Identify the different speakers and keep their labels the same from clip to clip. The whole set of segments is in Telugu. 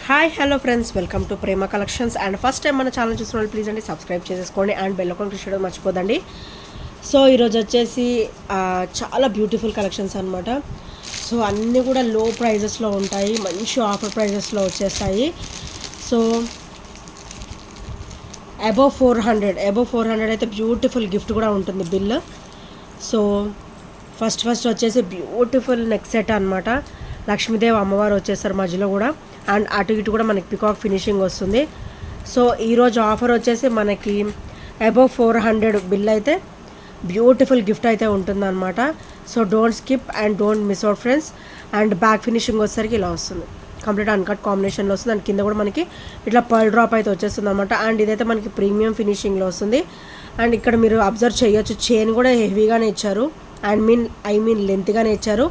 Speaker 1: Hi hello friends, welcome to Prema collections. And first time మన ఛానల్ చూసిన వాళ్ళు ప్లీజ్ అండి సబ్స్క్రైబ్ చేసేసుకోండి అండ్ బెల్ ఐకాన్ క్లిక్ చేయడం మర్చిపోదండి. సో ఈరోజు వచ్చేసి చాలా బ్యూటిఫుల్ కలెక్షన్స్ అనమాట. సో అన్నీ కూడా లో ప్రైజెస్లో ఉంటాయి, మంచి ఆఫర్ ప్రైజెస్లో వచ్చేస్తాయి. సో అబోవ్ 400 అయితే బ్యూటిఫుల్ గిఫ్ట్ కూడా ఉంటుంది బిల్. సో ఫస్ట్ వచ్చేసి బ్యూటిఫుల్ నెక్ సెట్ అనమాట. లక్ష్మీదేవి అమ్మవారు వచ్చేస్తారు మధ్యలో కూడా, అండ్ అటు ఇటు కూడా మనకి పికాక్ ఫినిషింగ్ వస్తుంది. సో ఈరోజు ఆఫర్ వచ్చేసి మనకి అబోవ్ 400 బిల్ అయితే బ్యూటిఫుల్ గిఫ్ట్ అయితే ఉంటుందన్నమాట. So don't skip and don't miss out friends. And back finishing వచ్చేసరికి ఇలా వస్తుంది, కంప్లీట్ అన్కట్ కాంబినేషన్లో వస్తుంది. అండ్ కింద కూడా మనకి ఇట్లా పర్ల్ డ్రాప్ అయితే వచ్చేస్తుంది అనమాట. అండ్ ఇదైతే మనకి ప్రీమియం ఫినిషింగ్లో వస్తుంది. అండ్ ఇక్కడ మీరు అబ్జర్వ్ చేయొచ్చు, చైన్ కూడా హెవీగానే ఇచ్చారు, ఐ మీన్ లెంత్గానే ఇచ్చారు.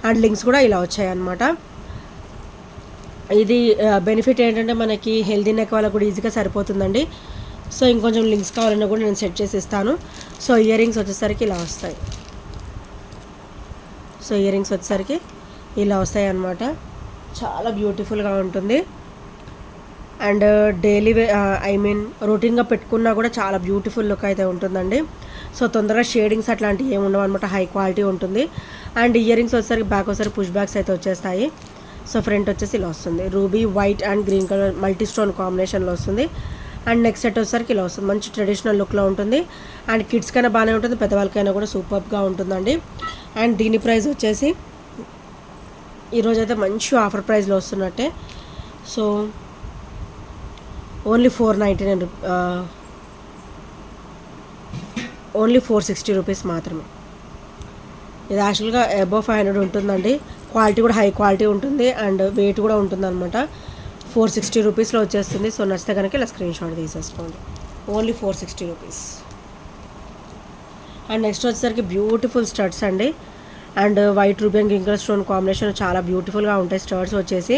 Speaker 1: అండ్ లింక్స్ కూడా ఇలా వచ్చాయి అన్నమాట. ఇది బెనిఫిట్ ఏంటంటే మనకి హెల్దీ నెక్ వాళ్ళకు కూడా ఈజీగా సరిపోతుందండి. సో ఇంకొంచెం లింక్స్ కావాలన్నా కూడా నేను సెట్ చేసి ఇస్తాను. సో ఇయర్ రింగ్స్ వచ్చేసరికి ఇలా వస్తాయి. సో ఇయర్ రింగ్స్ వచ్చేసరికి ఇలా వస్తాయి అన్నమాట. చాలా బ్యూటిఫుల్గా ఉంటుంది. అండ్ డైలీ రొటీన్గా పెట్టుకున్నా కూడా చాలా బ్యూటిఫుల్ లుక్ అయితే ఉంటుందండి. సో తొందరగా షేడింగ్స్ అట్లాంటివి ఏమి ఉండవు అనమాట, హై క్వాలిటీ ఉంటుంది. అండ్ ఇయర్ రింగ్స్ వచ్చేసరికి బ్యాక్ వచ్చేసరికి పుష్ బ్యాక్స్ అయితే వచ్చేస్తాయి. సో ఫ్రంట్ వచ్చేసి ఇలా వస్తుంది, ruby white and green colour multi stone కాంబినేషన్లో వస్తుంది. అండ్ నెక్స్ట్ సెట్ వచ్చేసరికి ఇలా వస్తుంది, మంచి ట్రెడిషనల్ లుక్లో ఉంటుంది. అండ్ కిడ్స్కైనా బాగానే ఉంటుంది, పెద్దవాళ్ళకైనా కూడా సూపర్గా ఉంటుందండి. అండ్ దీని ప్రైస్ వచ్చేసి ఈరోజైతే మంచి ఆఫర్ ప్రైస్లో వస్తున్నట్టే. సో ఓన్లీ 499 ఓన్లీ 460 రూపీస్ మాత్రమే. ఇది యాక్చువల్గా అబోవ్ 500 ఉంటుందండి. క్వాలిటీ కూడా హై క్వాలిటీ ఉంటుంది అండ్ వెయిట్ కూడా ఉంటుంది అనమాట. 460 రూపీస్లో వచ్చేస్తుంది. సో నచ్చితే కనుక ఇలా స్క్రీన్ షాట్ తీసేసుకోండి. Only 460 rupees. అండ్ నెక్స్ట్ వచ్చేసరికి బ్యూటిఫుల్ స్టడ్స్ అండి. And white ruby and green colour stone combination చాలా బ్యూటిఫుల్గా ఉంటాయి స్టడ్స్ వచ్చేసి.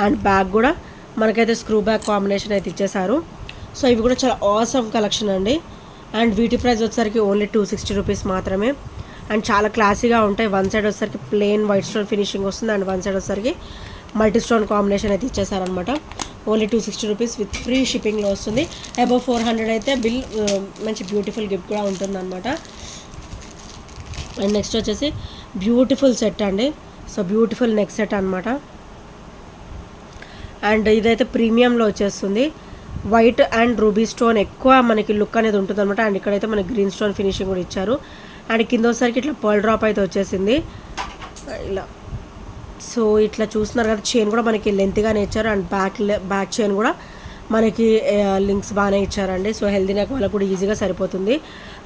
Speaker 1: అండ్ బ్యాగ్ కూడా మనకైతే స్క్రూ బ్యాగ్ కాంబినేషన్ అయితే ఇచ్చేసారు. సో ఇవి కూడా చాలా ఆసమ్ కలెక్షన్ అండి. అండ్ వీటి ప్రైస్ వచ్చేసరికి ఓన్లీ 260 రూపీస్ మాత్రమే. అండ్ చాలా క్లాసీగా ఉంటాయి. వన్ సైడ్ వచ్చేసరికి ప్లెయిన్ వైట్ స్టోన్ ఫినిషింగ్ వస్తుంది అండ్ వన్ సైడ్ వచ్చేసరికి మల్టీ స్టోన్ కాంబినేషన్ అయితే ఇచ్చేసారనమాట. ఓన్లీ 260 రూపీస్ విత్ ఫ్రీ షిప్పింగ్లో వస్తుంది. అబోవ్ 400 అయితే బిల్ మంచి బ్యూటిఫుల్ గిఫ్ట్ కూడా ఉంటుందన్నమాట. అండ్ నెక్స్ట్ వచ్చేసి బ్యూటిఫుల్ సెట్ అండి. సో బ్యూటిఫుల్ నెక్ సెట్ అనమాట. అండ్ ఇదైతే ప్రీమియంలో వచ్చేస్తుంది. వైట్ అండ్ రూబీ స్టోన్ ఎక్కువ మనకి లుక్ అనేది ఉంటుంది అనమాట. అండ్ ఇక్కడైతే మనకి గ్రీన్ స్టోన్ ఫినిషింగ్ కూడా ఇచ్చారు. అండ్ కింద వచ్చేసరికి ఇట్లా పర్ల్ డ్రాప్ అయితే వచ్చేసింది ఇలా. సో ఇట్లా చూస్తున్నారు కదా, చైన్ కూడా మనకి లెంత్గానే ఇచ్చారు. అండ్ బ్యాక్ చైన్ కూడా మనకి లింక్స్ బాగానే ఇచ్చారండి. సో హెల్దీ నెక్ వాళ్ళకు కూడా ఈజీగా సరిపోతుంది.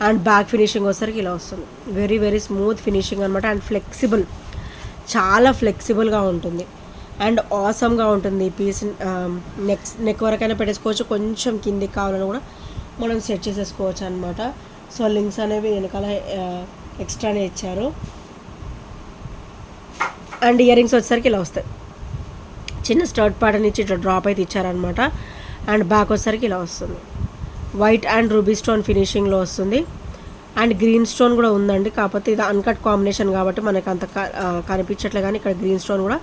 Speaker 1: అండ్ బ్యాక్ ఫినిషింగ్ వచ్చేసరికి ఇలా వస్తుంది, వెరీ వెరీ స్మూత్ ఫినిషింగ్ అనమాట. అండ్ ఫ్లెక్సిబుల్, చాలా ఫ్లెక్సిబుల్గా ఉంటుంది అండ్ ఆసమ్గా ఉంటుంది. ఈ పీస్ నెక్ వరకైనా పెట్టేసుకోవచ్చు, కొంచెం కిందికి కావాలని కూడా మనం సెట్ చేసేసుకోవచ్చు అనమాట. సో లింక్స్ అనేవి వెనకాల ఎక్స్ట్రానే ఇచ్చారు. అండ్ ఇయర్ రింగ్స్ వచ్చేసరికి ఇలా వస్తాయి, చిన్న స్టర్ట్ ప్యాటర్న్ ఇచ్చి ఇట్లా డ్రాప్ అయితే ఇచ్చారనమాట. అండ్ బ్యాక్ వచ్చేసరికి ఇలా వస్తుంది, వైట్ అండ్ రూబీ స్టోన్ ఫినిషింగ్లో వస్తుంది. అండ్ గ్రీన్ స్టోన్ కూడా ఉందండి, కాకపోతే ఇది అన్కట్ కాంబినేషన్ కాబట్టి మనకు అంత కనిపించట్లే, కానీ ఇక్కడ గ్రీన్ స్టోన్ కూడా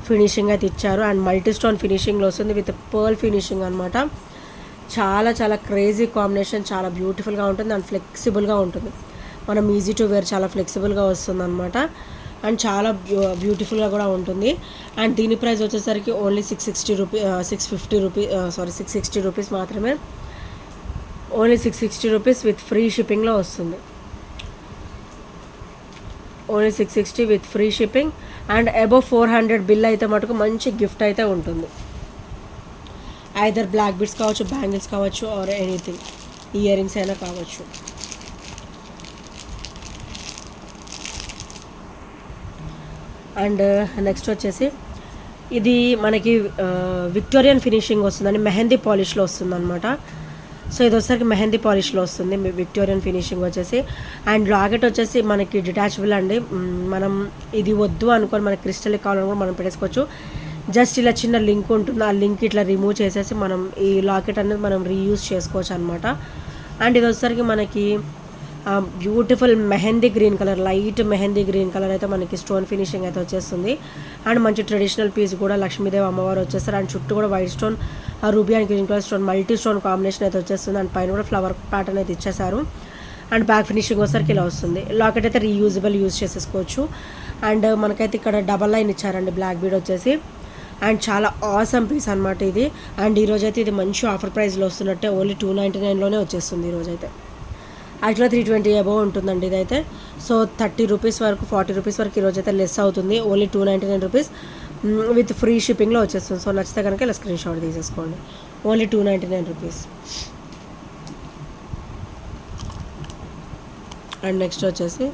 Speaker 1: ఫినిషింగ్ అయితే ఇచ్చారు. అండ్ మల్టీ స్టోన్ ఫినిషింగ్లో వస్తుంది విత్ పర్ల్ ఫినిషింగ్ అనమాట. చాలా చాలా క్రేజీ కాంబినేషన్, చాలా బ్యూటిఫుల్గా ఉంటుంది అండ్ ఫ్లెక్సిబుల్గా ఉంటుంది. మనం ఈజీ టు వేర్, చాలా ఫ్లెక్సిబుల్గా వస్తుంది అనమాట. అండ్ చాలా బ్యూటిఫుల్గా కూడా ఉంటుంది. అండ్ దీని ప్రైస్ వచ్చేసరికి ఓన్లీ 660 రూపీస్ మాత్రమే. ఓన్లీ 660 రూపీస్ విత్ ఫ్రీ షిప్పింగ్లో వస్తుంది. Only 660 with free shipping. And above 400 bill అయితే మటుకు మంచి గిఫ్ట్ అయితే ఉంటుంది. ఐదర్ బ్లాక్ బిట్స్ కావచ్చు, బ్యాంగిల్స్ కావచ్చు, ఆర్ ఎనీథింగ్, ఇయర్ రింగ్స్ అయినా కావచ్చు. అండ్ నెక్స్ట్ వచ్చేసి ఇది మనకి విక్టోరియన్ ఫినిషింగ్ వస్తుందండి, మెహందీ పాలిష్లో వస్తుంది అనమాట. సో ఇది వచ్చేసరికి మెహందీ పాలిష్లో వస్తుంది విక్టోరియన్ ఫినిషింగ్ వచ్చేసి. అండ్ లాకెట్ వచ్చేసి మనకి డిటాచబుల్ అండి. మనం ఇది వద్దు అనుకొని మనకి క్రిస్టల్ కావాలని కూడా మనం పెట్టేసుకోవచ్చు. జస్ట్ ఇలా చిన్న లింక్ ఉంటుంది, ఆ లింక్ ఇట్లా రిమూవ్ చేసేసి మనం ఈ లాకెట్ అనేది మనం రీయూజ్ చేసుకోవచ్చు అనమాట. అండ్ ఇది వచ్చేసరికి మనకి beautiful mehndi green colour, light mehndi green colour అయితే మనకి స్టోన్ ఫినిషింగ్ అయితే వచ్చేస్తుంది. అండ్ మంచి ట్రెడిషనల్ పీస్ కూడా లక్ష్మీదేవి అమ్మవారు వచ్చేస్తారు. అండ్ చుట్టూ కూడా white stone, ruby and green colour stone, multi stone combination అయితే వచ్చేస్తుంది. అండ్ పైన కూడా ఫ్లవర్ ప్యాటర్న్ అయితే ఇచ్చేసారు. అండ్ బ్యాక్ ఫినిషింగ్ వచ్చేసరికి ఇలా వస్తుంది. లాకెట్ అయితే రీయూజబుల్ యూజ్ చేసేసుకోవచ్చు. అండ్ మనకైతే ఇక్కడ డబల్ లైన్ ఇచ్చారండి బ్లాక్ బీడ్ వచ్చేసి. అండ్ చాలా ఆసమ్ పీస్ అనమాట ఇది. అండ్ ఈరోజు అయితే ఇది మంచి ఆఫర్ ప్రైస్లో వస్తున్నట్టే, ఓన్లీ 299లోనే వచ్చేస్తుంది ఈరోజైతే. యాక్చువల్గా 320 అబోవ్ ఉంటుందండి ఇదైతే. సో 30 రూపీస్ వరకు, 40 రూపీస్ వరకు ఈరోజు అయితే లెస్ అవుతుంది. ఓన్లీ 299 రూపీస్ విత్ ఫ్రీ షిప్పింగ్లో వచ్చేస్తుంది. సో నచ్చితే కనుక ఇలా స్క్రీన్ షాట్ తీసేసుకోండి. Only 299 rupees. అండ్ నెక్స్ట్ వచ్చేసి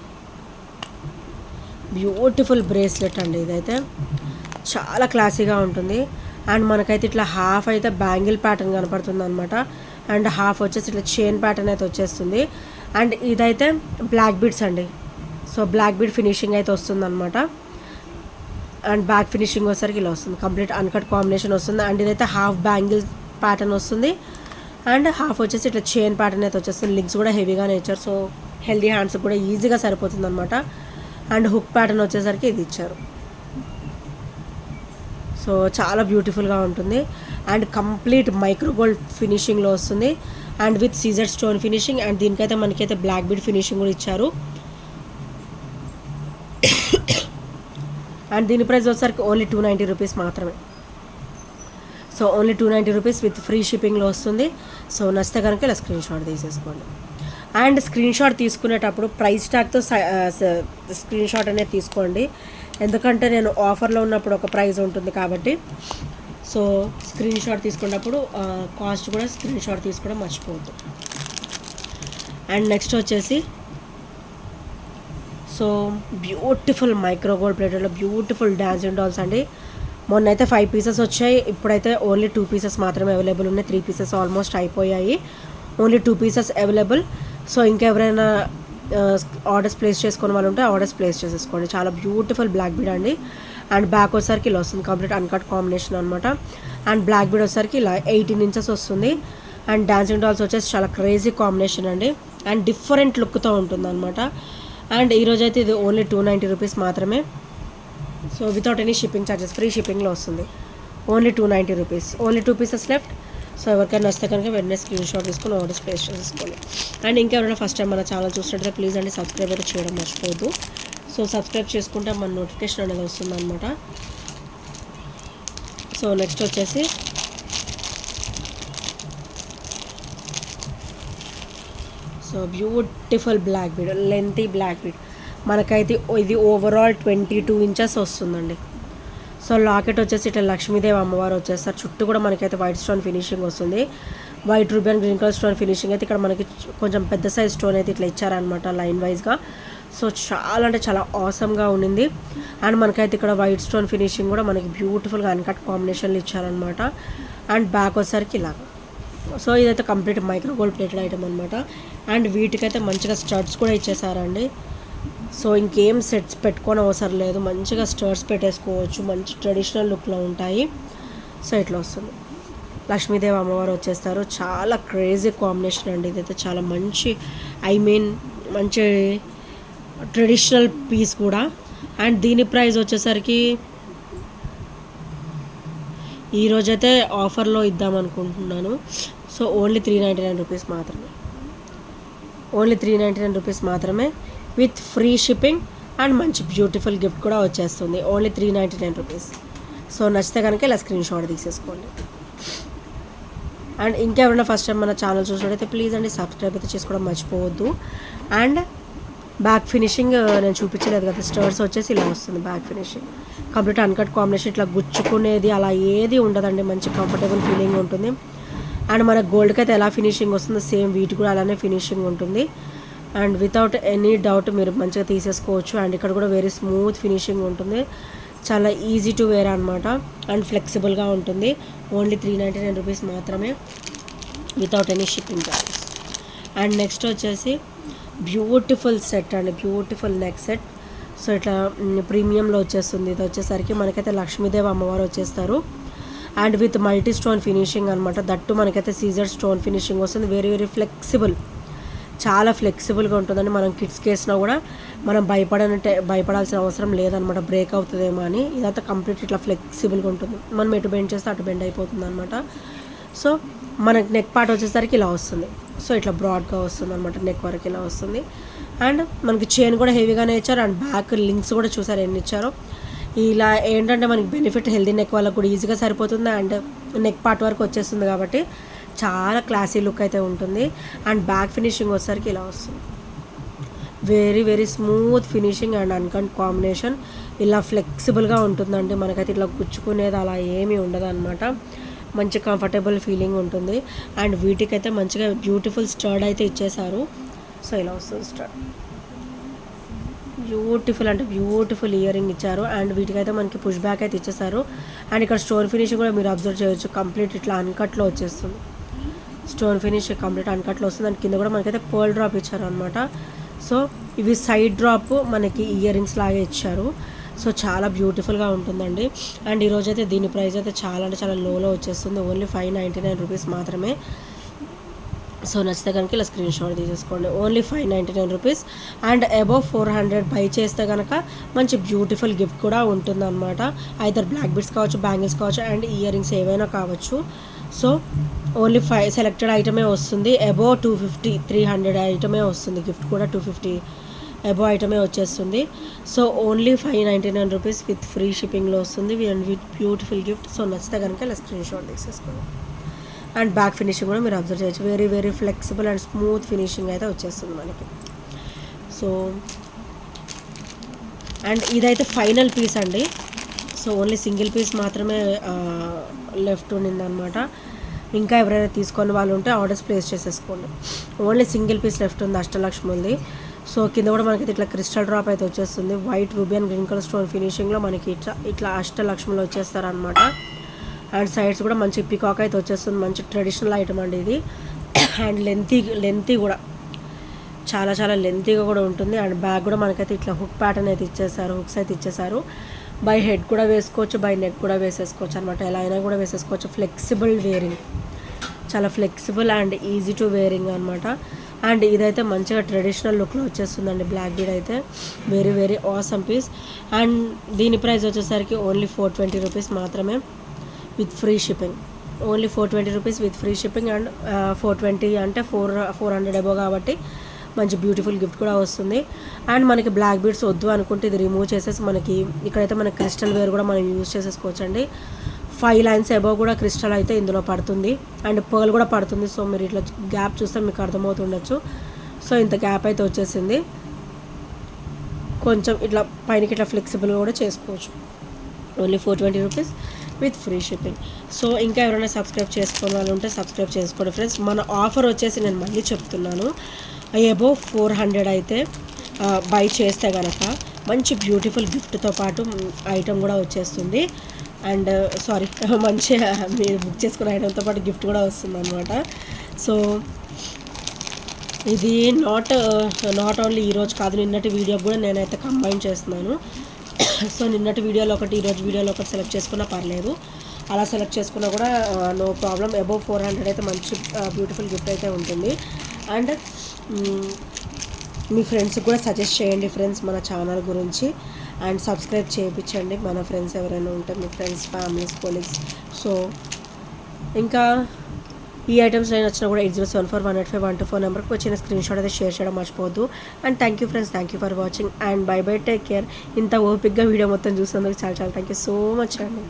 Speaker 1: బ్యూటిఫుల్ బ్రేస్లెట్ అండి ఇదైతే. చాలా క్లాసీగా ఉంటుంది. అండ్ మనకైతే ఇట్లా హాఫ్ అయితే బ్యాంగిల్ ప్యాటర్న్ కనపడుతుంది అనమాట. అండ్ హాఫ్ వచ్చేసి ఇట్లా చైన్ ప్యాటర్న్ అయితే వచ్చేస్తుంది. అండ్ ఇదైతే బ్లాక్ బీడ్స్ అండి. సో బ్లాక్ బీడ్ ఫినిషింగ్ అయితే వస్తుంది అనమాట. అండ్ బ్యాక్ ఫినిషింగ్ వచ్చేసరికి ఇలా వస్తుంది, కంప్లీట్ అన్కట్ కాంబినేషన్ వస్తుంది. అండ్ ఇదైతే హాఫ్ బ్యాంగిల్ ప్యాటర్న్ వస్తుంది. అండ్ హాఫ్ వచ్చేసి ఇట్లా చైన్ ప్యాటర్న్ అయితే వచ్చేస్తుంది. లింక్స్ కూడా హెవీగానే ఇచ్చారు. సో హెల్దీ హ్యాండ్స్ కూడా ఈజీగా సరిపోతుంది అనమాట. అండ్ హుక్ ప్యాటర్న్ వచ్చేసరికి ఇది ఇచ్చారు. సో చాలా బ్యూటిఫుల్గా ఉంటుంది. అండ్ కంప్లీట్ మైక్రో గోల్డ్ ఫినిషింగ్లో వస్తుంది. అండ్ విత్ సీజర్ స్టోన్ ఫినిషింగ్. అండ్ దీనికైతే మనకైతే బ్లాక్ బీడ్ ఫినిషింగ్ కూడా ఇచ్చారు. అండ్ దీని ప్రైస్ వచ్చేసరికి ఓన్లీ 290 రూపీస్ మాత్రమే. So only 290 rupees with free షిప్పింగ్లో వస్తుంది. సో నచ్చితే కనుక ఇలా స్క్రీన్ షాట్ తీసేసుకోండి. అండ్ స్క్రీన్ షాట్ తీసుకునేటప్పుడు ప్రైస్ ట్యాగ్తో స్క్రీన్ షాట్ అనేది తీసుకోండి. ఎందుకంటే నేను ఆఫర్లో ఉన్నప్పుడు ఒక ప్రైస్ ఉంటుంది కాబట్టి. సో స్క్రీన్ షాట్ తీసుకున్నప్పుడు కాస్ట్ కూడా స్క్రీన్ షాట్ తీసుకోవడం మర్చిపోవద్దు. అండ్ నెక్స్ట్ వచ్చేసి సో బ్యూటిఫుల్ మైక్రో గోల్డ్ ప్లేటెడ్లో బ్యూటిఫుల్ డాన్సింగ్ డాల్స్ అండి. మొన్న అయితే 5 పీసెస్ వచ్చాయి. ఇప్పుడైతే ఓన్లీ 2 పీసెస్ మాత్రమే అవైలబుల్ ఉన్నాయి. 3 పీసెస్ ఆల్మోస్ట్ అయిపోయాయి. Only 2 pieces available. సో ఇంకెవరైనా ఆర్డర్స్ ప్లేస్ చేసుకునే వాళ్ళు ఉంటే ఆర్డర్స్ ప్లేస్ చేసేసుకోండి. చాలా బ్యూటిఫుల్ బ్లాక్ బీడ్ అండి. అండ్ బ్యాక్ వచ్చేసరికి ఇలా వస్తుంది, కంప్లీట్ అన్కట్ కాంబినేషన్ అనమాట. అండ్ బ్లాక్ బీడ్ వచ్చేసరికి ఇలా 18 ఇంచెస్ వస్తుంది. అండ్ డాన్సింగ్ డాల్స్ వచ్చేసి చాలా క్రేజీ కాంబినేషన్ అండి. అండ్ డిఫరెంట్ లుక్తో ఉంటుంది అనమాట. అండ్ ఈరోజైతే ఇది ఓన్లీ 290 రూపీస్ మాత్రమే. So without any shipping charges, free షిప్పింగ్లో వస్తుంది. Only 290 rupees. Only 2 pieces left. So ఎవరికైనా నచ్చితే కనుక వెంటనే స్క్రీన్ షాట్ తీసుకుని ఆర్డర్స్ ప్లేస్ చేసుకోండి. అండ్ ఇంకెవరైనా ఫస్ట్ టైం మన ఛానల్ చూసినట్లయితే ప్లీజ్ అండి సబ్స్క్రైబ్ అయితే చేయడం మర్చిపోవద్దు. సో సబ్స్క్రైబ్ చేసుకుంటే మన నోటిఫికేషన్ అనేది వస్తుంది అనమాట. సో నెక్స్ట్ వచ్చేసి so beautiful black bead, lengthy black bead. మనకైతే ఇది ఓవరాల్ 22 ఇంచెస్ వస్తుందండి. సో లాకెట్ వచ్చేసి ఇట్లా లక్ష్మీదేవి అమ్మవారు వచ్చేస్తారు. చుట్టూ కూడా మనకైతే వైట్ స్టోన్ ఫినిషింగ్ వస్తుంది. White ruby and green colour stone finishing అయితే ఇక్కడ మనకి కొంచెం పెద్ద సైజ్ స్టోన్ అయితే ఇట్లా ఇచ్చారనమాట లైన్ వైజ్గా. సో చాలా అంటే చాలా ఆసమ్గా ఉండింది. అండ్ మనకైతే ఇక్కడ వైట్ స్టోన్ ఫినిషింగ్ కూడా మనకి బ్యూటిఫుల్గా అన్కట్ కాంబినేషన్లు ఇచ్చారనమాట. అండ్ బ్యాక్ వచ్చేసరికి ఇలా. సో ఇదైతే complete micro gold plated item అనమాట. అండ్ వీటికైతే మంచిగా స్టడ్స్ కూడా ఇచ్చేసారండి. సో ఇంకేం సెట్స్ పెట్టుకొని అవసరం లేదు, మంచిగా స్టర్స్ పెట్టేసుకోవచ్చు. మంచి ట్రెడిషనల్ లుక్లో ఉంటాయి. సో ఇట్లా వస్తుంది. లక్ష్మీదేవి అమ్మవారు వచ్చేస్తారు. చాలా క్రేజీ కాంబినేషన్ అండి ఇదైతే. చాలా మంచి మంచి ట్రెడిషనల్ పీస్ కూడా. అండ్ దీని ప్రైస్ వచ్చేసరికి ఈరోజైతే ఆఫర్లో ఇద్దాం అనుకుంటున్నాను. సో ఓన్లీ 399 రూపీస్ మాత్రమే. ఓన్లీ 399 రూపీస్ మాత్రమే విత్ ఫ్రీ షిప్పింగ్. అండ్ మంచి బ్యూటిఫుల్ గిఫ్ట్ కూడా వచ్చేస్తుంది. Only 399 rupees. సో నచ్చితే కనుక ఇలా స్క్రీన్ షాట్ తీసేసుకోండి. అండ్ ఇంకెవరైనా ఫస్ట్ టైం మన ఛానల్ చూసినట్టయితే ప్లీజ్ అండి సబ్స్క్రైబ్ అయితే చేసుకోవడం మర్చిపోవద్దు. అండ్ బ్యాక్ ఫినిషింగ్ నేను చూపించలేదు కదా, స్టర్స్ వచ్చేసి ఇలా వస్తుంది back finishing. Complete uncut combination, ఇట్లా గుచ్చుకునేది అలా ఏది ఉండదండి. మంచి కంఫర్టబుల్ ఫీలింగ్ ఉంటుంది. అండ్ మన గోల్డ్కి అయితే ఎలా ఫినిషింగ్ వస్తుందో సేమ్ వీటి కూడా అలానే ఫినిషింగ్ ఉంటుంది. అండ్ వితౌట్ ఎనీ డౌట్ మీరు మంచిగా తీసేసుకోవచ్చు. అండ్ ఇక్కడ కూడా వెరీ స్మూత్ ఫినిషింగ్ ఉంటుంది. చాలా ఈజీ టు వేర్ అనమాట. అండ్ ఫ్లెక్సిబుల్గా ఉంటుంది. ఓన్లీ 399 రూపీస్ మాత్రమే without any shipping charges. And next వచ్చేసి బ్యూటిఫుల్ సెట్ అండి, బ్యూటిఫుల్ నెక్ సెట్. సో ఇట్లా ప్రీమియంలో వచ్చేస్తుంది. ఇది వచ్చేసరికి మనకైతే లక్ష్మీదేవి అమ్మవారు వచ్చేస్తారు. And with multi stone finishing అనమాట. దట్టు మనకైతే సీజర్ స్టోన్ ఫినిషింగ్ వస్తుంది. Very very flexible. చాలా ఫ్లెక్సిబుల్గా ఉంటుందండి. మనం కిడ్స్కి వేసినా కూడా మనం భయపడాల్సిన అవసరం లేదనమాట, బ్రేక్ అవుతుందేమో అని. ఇదంతా కంప్లీట్ ఇట్లా ఫ్లెక్సిబుల్గా ఉంటుంది. మనం ఎటు బెండ్ చేస్తే అటు బెండ్ అయిపోతుంది అనమాట. సో మనకి నెక్ పార్ట్ వచ్చేసరికి ఇలా వస్తుంది. సో ఇట్లా బ్రాడ్గా వస్తుంది అనమాట, నెక్ వరకు ఇలా వస్తుంది. అండ్ మనకి చైన్ కూడా హెవీగానే ఇచ్చారు. అండ్ బ్యాక్ లింక్స్ కూడా చూసారు ఎన్ని ఇచ్చారో. ఇలా ఏంటంటే మనకి బెనిఫిట్ హెల్దీ నెక్ వాళ్ళకు కూడా ఈజీగా సరిపోతుంది. అండ్ నెక్ పార్ట్ వరకు వచ్చేస్తుంది కాబట్టి చాలా క్లాసీ లుక్ అయితే ఉంటుంది. అండ్ బ్యాక్ ఫినిషింగ్ వచ్చేసరికి ఇలా వస్తుంది. Very very smooth finishing and uncut combination. ఇలా ఫ్లెక్సిబుల్గా ఉంటుందండి. మనకైతే ఇట్లా గుచ్చుకునేది అలా ఏమీ ఉండదు అనమాట. మంచి కంఫర్టబుల్ ఫీలింగ్ ఉంటుంది. అండ్ వీటికైతే మంచిగా బ్యూటిఫుల్ స్టర్డ్ అయితే ఇచ్చేసారు. సో ఇలా వస్తుంది స్టర్డ్. బ్యూటిఫుల్ అంటే బ్యూటిఫుల్ ఇయర్ రింగ్ ఇచ్చారు. అండ్ వీటికైతే మనకి పుష్ బ్యాక్ అయితే ఇచ్చేసారు. అండ్ ఇక్కడ స్టోన్ ఫినిషింగ్ కూడా మీరు అబ్జర్వ్ చేయొచ్చు, కంప్లీట్ ఇట్లా అన్కట్లో వచ్చేస్తుంది. స్టోన్ ఫినిష్ కంప్లీట్ అన్కట్లో వస్తుంది. దాని కింద కూడా మనకైతే పర్ల్ డ్రాప్ ఇచ్చారు అనమాట. సో ఇవి సైడ్ డ్రాప్ మనకి ఇయర్ రింగ్స్ లాగే ఇచ్చారు. సో చాలా బ్యూటిఫుల్గా ఉంటుందండి. అండ్ ఈరోజు అయితే దీని ప్రైస్ అయితే చాలా అంటే చాలా లోలో వచ్చేస్తుంది. ఓన్లీ 599 రూపీస్ మాత్రమే. సో నచ్చితే కనుక ఇలా స్క్రీన్ షాట్ తీసేసుకోండి. Only 599 rupees. And above 400 by చేస్తే కనుక మంచి బ్యూటిఫుల్ గిఫ్ట్ కూడా ఉంటుందన్నమాట. ఐదర్ బ్లాక్ బిట్స్ కావచ్చు, బ్యాంగిల్స్ కావచ్చు, అండ్ ఇయర్ రింగ్స్ ఏవైనా కావచ్చు. సో ఓన్లీ 5 సెలెక్టెడ్ ఐటమే వస్తుంది. అబవ్ 250, 300 ఐటమే వస్తుంది. గిఫ్ట్ కూడా 250 అబవ్ ఐటమే వచ్చేస్తుంది. So only 599 rupees with free షిప్పింగ్లో వస్తుంది and with beautiful gift. So నచ్చితే కనుక ఇలా స్క్రీన్ షాట్ తీసేసుకోండి. అండ్ బ్యాక్ ఫినిషింగ్ కూడా మీరు అబ్జర్వ్ చేయొచ్చు. Very very flexible and smooth finishing అయితే వచ్చేస్తుంది మనకి. సో అండ్ ఇదైతే ఫైనల్ పీస్ అండి. సో ఓన్లీ సింగిల్ పీస్ మాత్రమే లెఫ్ట్ ఉండిందనమాట. ఇంకా ఎవరైనా తీసుకొని వాళ్ళు ఉంటే ఆర్డర్స్ ప్లేస్ చేసేసుకోండి. ఓన్లీ సింగిల్ పీస్ లెఫ్ట్ ఉంది, అష్టలక్ష్మి ఉంది. సో కింద కూడా మనకి ఇట్లా క్రిస్టల్ డ్రాప్ అయితే వచ్చేస్తుంది. White ruby and green colour stone ఫినిషింగ్లో మనకి ఇట్లా అష్టలక్ష్మిలో వచ్చేస్తారనమాట. అండ్ సైడ్స్ కూడా మంచి పికాక్ అయితే వచ్చేస్తుంది. మంచి ట్రెడిషనల్ ఐటమ్ అండి ఇది. అండ్ లెంతీ కూడా చాలా చాలా లెంతీగా కూడా ఉంటుంది. అండ్ బ్యాగ్ కూడా మనకైతే ఇట్లా హుక్ ప్యాటర్న్ అయితే ఇచ్చేసారు, హుక్స్ అయితే ఇచ్చేసారు. బై హెడ్ కూడా వేసుకోవచ్చు, బై నెక్ కూడా వేసేసుకోవచ్చు అనమాట. ఎలా అయినా కూడా వేసేసుకోవచ్చు. ఫ్లెక్సిబుల్ వేరింగ్, చాలా flexible and easy to wearing అనమాట. అండ్ ఇదైతే మంచిగా ట్రెడిషనల్ లుక్లో వచ్చేస్తుందండి. బ్లాక్ బీడ్ అయితే very very awesome piece. And దీని ప్రైస్ వచ్చేసరికి ఓన్లీ 420 రూపీస్ మాత్రమే with free shipping. Only 420 rupees with free shipping. And 420 అంటే 400 అబో కాబట్టి మంచి బ్యూటిఫుల్ గిఫ్ట్ కూడా వస్తుంది. అండ్ మనకి బ్లాక్ బీడ్స్ వద్దు అనుకుంటే ఇది రిమూవ్ చేసేసి మనకి ఇక్కడైతే మనకి క్రిస్టల్ వేర్ కూడా మనం యూజ్ చేసేసుకోవచ్చు అండి. 5 లైన్స్ అబోవ్ కూడా క్రిస్టల్ అయితే ఇందులో పడుతుంది. అండ్ పర్ల్ కూడా పడుతుంది. సో మీరు ఇట్లా గ్యాప్ చూస్తే మీకు అర్థమవుతుండొచ్చు. సో ఇంత గ్యాప్ అయితే వచ్చేసింది. కొంచెం ఇట్లా పైనకి ఇట్లా ఫ్లెక్సిబుల్గా కూడా చేసుకోవచ్చు. Only 420 rupees with free shipping. So ఇంకా ఎవరైనా సబ్స్క్రైబ్ చేసుకునే వాళ్ళు ఉంటే సబ్స్క్రైబ్ చేసుకోండి ఫ్రెండ్స్. మన ఆఫర్ వచ్చేసి నేను మళ్ళీ చెప్తున్నాను, అబోవ్ 400 అయితే బై చేస్తే కనుక మంచి బ్యూటిఫుల్ గిఫ్ట్తో పాటు ఐటమ్ కూడా వచ్చేస్తుంది. అండ్ సారీ మంచి మీరు బుక్ చేసుకున్న ఐటమ్తో పాటు గిఫ్ట్ కూడా వస్తుంది అనమాట. సో ఇది నాట్ ఓన్లీ ఈరోజు కాదు, నిన్నటి వీడియో కూడా నేనైతే కంబైన్ చేస్తున్నాను. సో నిన్నటి వీడియోలో ఒకటి, ఈరోజు వీడియోలో ఒకటి సెలెక్ట్ చేసుకున్నా పర్లేదు. అలా సెలెక్ట్ చేసుకున్నా కూడా నో ప్రాబ్లం. అబోవ్ 400 అయితే మంచి బ్యూటిఫుల్ గిఫ్ట్ అయితే ఉంటుంది. అండ్ మీ ఫ్రెండ్స్కి కూడా సజెస్ట్ చేయండి ఫ్రెండ్స్ మన ఛానల్ గురించి. అండ్ సబ్స్క్రైబ్ చేయించండి మన ఫ్రెండ్స్ ఎవరైనా ఉంటే, మీ ఫ్రెండ్స్, ఫ్యామిలీస్, కొలీగ్స్. సో ఇంకా ఈ ఐటమ్స్ నేను వచ్చినా కూడా 8074185124 నెంబర్కి వచ్చిన స్క్రీన్ షాట్ అయితే షేర్ చేయడం మర్చిపోవద్దు. And thank you friends, thank you for watching. And by by, take care. ఇంత ఓపిక్గా వీడియో మొత్తం చూసినందుకు చాలా చాలా థ్యాంక్ యూ సో మచ్ అండి.